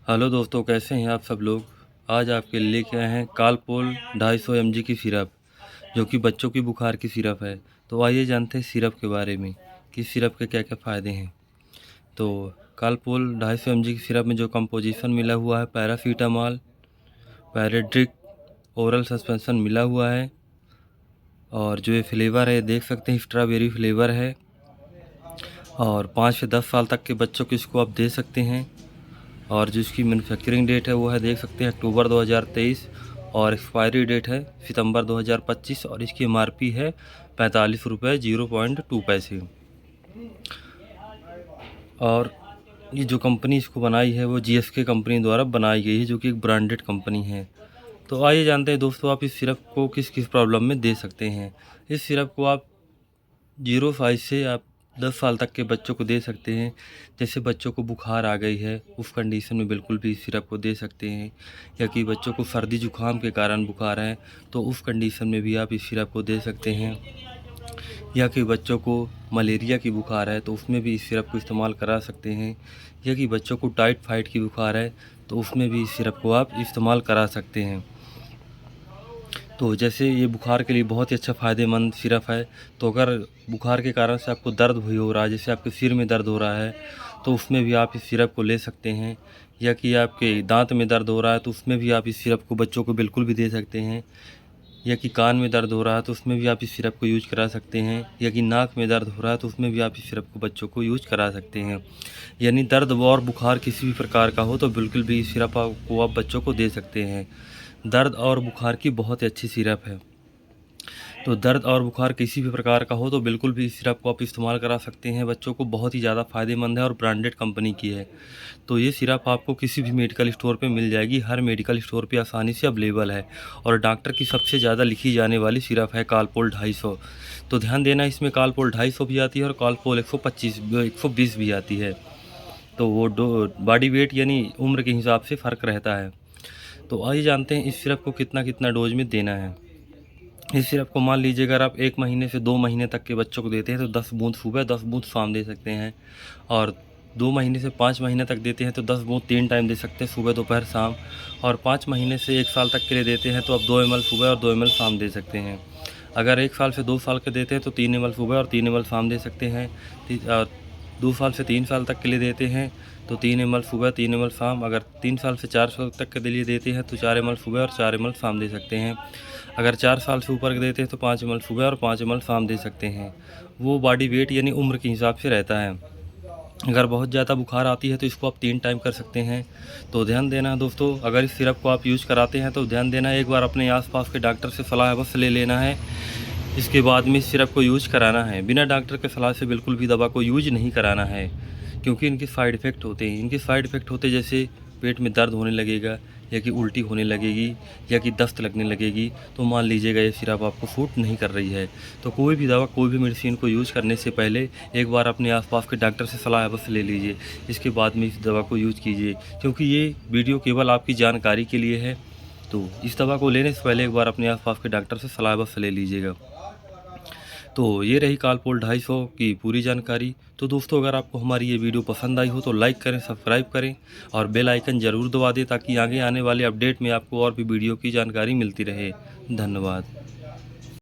Hello दोस्तों, कैसे हैं आप सब लोग। आज आपके लिए लेके आए हैं कालपोल 250 mg की सिरप, जो कि बच्चों की बुखार की सिरप है। तो आइए जानते हैं सिरप के बारे में कि सिरप के क्या क्या फ़ायदे हैं। तो कालपोल 250 mg की सिरप में जो कंपोजिशन मिला हुआ है, पैरासीटामॉल, पैराड्रिक, ओरल सस्पेंशन मिला हुआ है। और जो ये फ्लेवर है देख सकते हैं, स्ट्रॉबेरी फ्लेवर है। और 5 से 10 साल तक के बच्चों को इसको आप दे सकते हैं। और जो इसकी मैन्युफैक्चरिंग डेट है वो है, देख सकते हैं, अक्टूबर 2023 और एक्सपायरी डेट है सितंबर 2025। और इसकी एमआरपी है 45 रुपये 0.2 पैसे। और ये जो कंपनी इसको बनाई है वो जीएसके कंपनी द्वारा बनाई गई है, जो कि एक ब्रांडेड कंपनी है। तो आइए जानते हैं दोस्तों, आप इस सिरप को किस किस प्रॉब्लम में दे सकते हैं। इस सिरप को आप 0 से आप 10 साल तक के बच्चों को दे सकते हैं। जैसे बच्चों को बुखार आ गई है, उस कंडीशन में बिल्कुल भी इस सिरप को दे सकते हैं। या कि बच्चों को सर्दी जुकाम के कारण बुखार है, तो उस कंडीशन में भी आप इस सिरप को दे सकते हैं। या कि बच्चों को मलेरिया की बुखार है, तो उसमें भी इस सिरप को इस्तेमाल करा सकते हैं। या कि बच्चों को टाइफाइड की बुखार है, तो उसमें भी इस सिरप को आप इस्तेमाल करा सकते हैं। तो जैसे ये बुखार के लिए बहुत ही अच्छा फ़ायदेमंद सिरप है। तो अगर बुखार के कारण से आपको दर्द भी हो रहा है, जैसे आपके सिर में दर्द हो रहा है, तो उसमें भी आप इस सिरप को ले सकते हैं। या कि आपके दांत में दर्द हो रहा है, तो उसमें भी आप इस सिरप को बच्चों को बिल्कुल भी दे सकते हैं। या कि कान में दर्द हो रहा है, तो उसमें भी आप इस सिरप को यूज करा सकते हैं। या कि नाक में दर्द हो रहा है, तो उसमें भी आप इस सिरप को बच्चों को यूज करा सकते हैं। यानी दर्द और बुखार किसी भी प्रकार का हो, तो बिल्कुल भी इस सिरप को आप बच्चों को दे सकते हैं। दर्द और बुखार की बहुत ही अच्छी सिरप है। तो दर्द और बुखार किसी भी प्रकार का हो, तो बिल्कुल भी इस सिरप को आप इस्तेमाल करा सकते हैं। बच्चों को बहुत ही ज़्यादा फ़ायदेमंद है और ब्रांडेड कंपनी की है। तो ये सिरप आपको किसी भी मेडिकल स्टोर पे मिल जाएगी। हर मेडिकल स्टोर पे आसानी से अवेलेबल है। और डॉक्टर की सबसे ज़्यादा लिखी जाने वाली सिरप है कालपोल 250। तो ध्यान देना, इसमें कालपोल 250 भी आती है और कालपोल 120 भी आती है। तो वो बॉडी वेट यानी उम्र के हिसाब से फ़र्क रहता है। तो आइए जानते हैं इस सिरप को कितना कितना डोज में देना है। इस सिरप को मान लीजिए अगर आप 1 महीने से 2 महीने तक के बच्चों को देते हैं, तो 10 बूंद सुबह 10 बूंद शाम दे सकते हैं। और 2 महीने से 5 महीने तक देते हैं तो 10 बूंद 3 टाइम दे सकते हैं, सुबह दोपहर शाम। और 5 महीने से 1 साल तक के लिए देते हैं तो आप 2 ml सुबह और 2 ml शाम दे सकते हैं। अगर 1 साल से 2 साल के देते हैं तो 3 ml सुबह और 3 ml शाम दे सकते हैं। 2 साल से 3 साल तक के लिए देते हैं तो 3 ml सुबह 3 ml शाम। अगर 3 साल से 4 साल तक के लिए देते हैं तो 4 ml सुबह और 4 ml शाम दे सकते हैं। अगर 4 साल से ऊपर के देते हैं तो 5 ml सुबह और 5 ml शाम दे सकते हैं। वो बॉडी वेट यानी उम्र के हिसाब से रहता है। अगर बहुत ज़्यादा बुखार आती है तो इसको आप 3 टाइम कर सकते हैं। तो ध्यान देना दोस्तों, अगर इस सिरप को आप यूज़ कराते हैं तो ध्यान देना, एक बार अपने आसपास के डॉक्टर से सलाह अवश्य ले लेना है। इसके बाद में इस सिरप को यूज कराना है। बिना डॉक्टर के सलाह से बिल्कुल भी दवा को यूज नहीं कराना है, क्योंकि इनके साइड इफ़ेक्ट होते हैं। इनके साइड इफ़ेक्ट होते जैसे पेट में दर्द होने लगेगा, या कि उल्टी होने लगेगी, या कि दस्त लगने लगेगी। तो मान लीजिएगा ये सिरप आपको सूट नहीं कर रही है। तो कोई भी दवा, कोई भी मेडिसिन को यूज़ करने से पहले एक बार अपने आसपास के डॉक्टर से सलाह अवश्य ले लीजिए। इसके बाद में इस दवा को यूज़ कीजिए, क्योंकि ये वीडियो केवल आपकी जानकारी के लिए है। तो इस दवा को लेने से पहले एक बार अपने आसपास के डॉक्टर से सलाह अवश्य ले लीजिएगा। तो ये रही कालपोल 250 की पूरी जानकारी। तो दोस्तों, अगर आपको हमारी ये वीडियो पसंद आई हो तो लाइक करें, सब्सक्राइब करें और बेल आइकन ज़रूर दबा दें, ताकि आगे आने वाले अपडेट में आपको और भी वीडियो की जानकारी मिलती रहे। धन्यवाद।